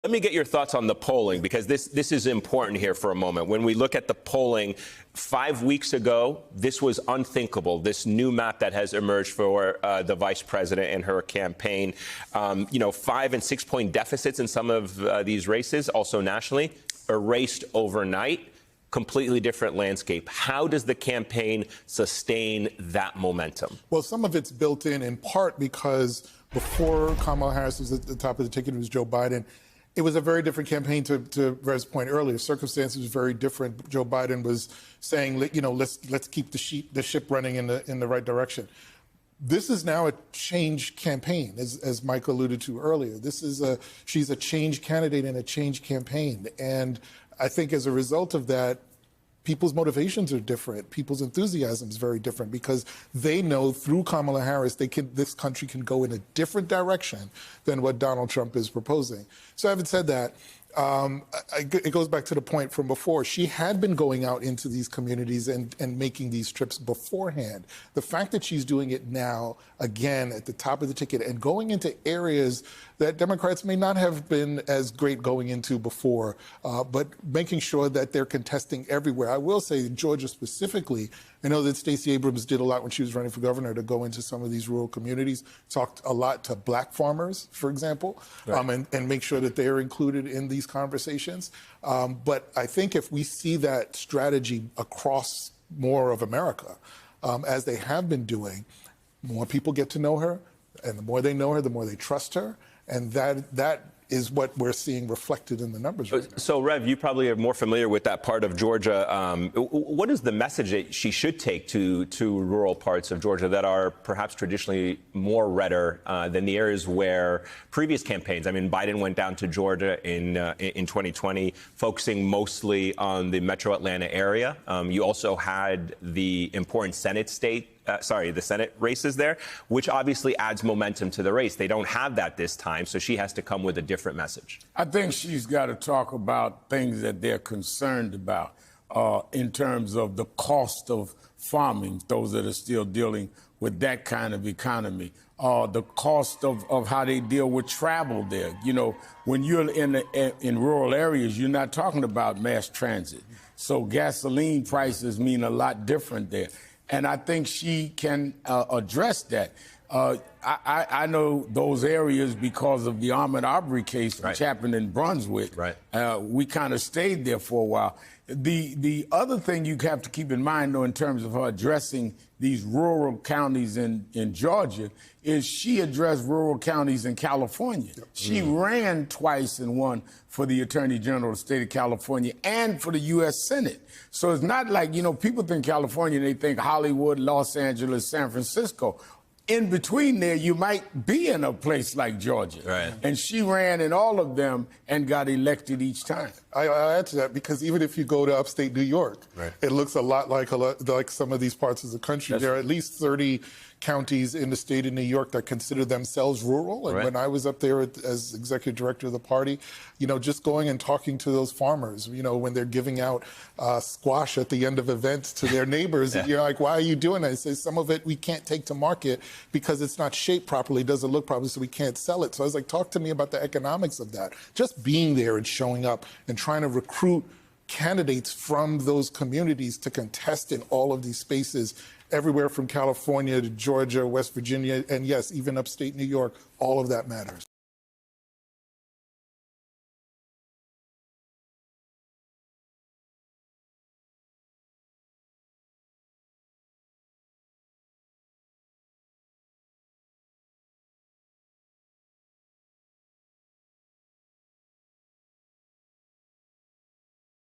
Let me get your thoughts on the polling, because this is important here for a moment. When we look at the polling, 5 weeks ago, this was unthinkable, this new map that has emerged for the vice president and her campaign. 5 and 6 point deficits in some of these races, also nationally, erased overnight. Completely different landscape. How does the campaign sustain that momentum? Well, some of it's built in part because before Kamala Harris was at the top of the ticket, it was Joe Biden. It was a very different campaign, to Rev's point earlier. Circumstances were very different. Joe Biden was saying, let's keep the ship running in the right direction. This is now a change campaign, as Mike alluded to earlier. She's a change candidate and a change campaign. And I think as a result of that, people's motivations are different. People's enthusiasm is very different because they know through Kamala Harris, this country can go in a different direction than what Donald Trump is proposing. So having said that, it goes back to the point from before. She had been going out into these communities and making these trips beforehand. The fact that she's doing it now, again, at the top of the ticket and going into areas that Democrats may not have been as great going into before, but making sure that they're contesting everywhere. I will say in Georgia specifically, I know that Stacey Abrams did a lot when she was running for governor to go into some of these rural communities, talked a lot to black farmers, for example, right. And make sure that they're included in these conversations. But I think if we see that strategy across more of America, as they have been doing, more people get to know her, and the more they know her, the more they trust her. And that is what we're seeing reflected in the numbers right now. So, Rev, you probably are more familiar with that part of Georgia. What is the message that she should take to rural parts of Georgia that are perhaps traditionally more redder than the areas where previous campaigns? I mean, Biden went down to Georgia in 2020, focusing mostly on the metro Atlanta area. You also had the important the Senate races there, which obviously adds momentum to the race. They don't have that this time, so she has to come with a different message. I think she's got to talk about things that they're concerned about in terms of the cost of farming, those that are still dealing with that kind of economy, the cost of how they deal with travel there. You know, when you're in rural areas, you're not talking about mass transit. So gasoline prices mean a lot different there. And I think she can address that. I know those areas because of the Ahmaud Arbery case, which happened in Brunswick. Right. We kind of stayed there for a while. The other thing you have to keep in mind, though, in terms of her addressing these rural counties in Georgia, is she addressed rural counties in California. Yep. She ran twice and won for the Attorney General of the state of California and for the U.S. Senate. So it's not like, people think California, they think Hollywood, Los Angeles, San Francisco. In between there, you might be in a place like Georgia. Right. And she ran in all of them and got elected each time. I'll add to that because even if you go to upstate New York, it looks a lot like some of these parts of the country. There are at least 30 counties in the state of New York that consider themselves rural. And when I was up there as executive director of the party, just going and talking to those farmers, when they're giving out squash at the end of events to their neighbors, and you're like, why are you doing that? I say, some of it we can't take to market because it's not shaped properly, doesn't look properly, so we can't sell it. So I was like, talk to me about the economics of that. Just being there and showing up and trying to recruit candidates from those communities to contest in all of these spaces, everywhere from California to Georgia, West Virginia, and yes, even upstate New York, all of that matters.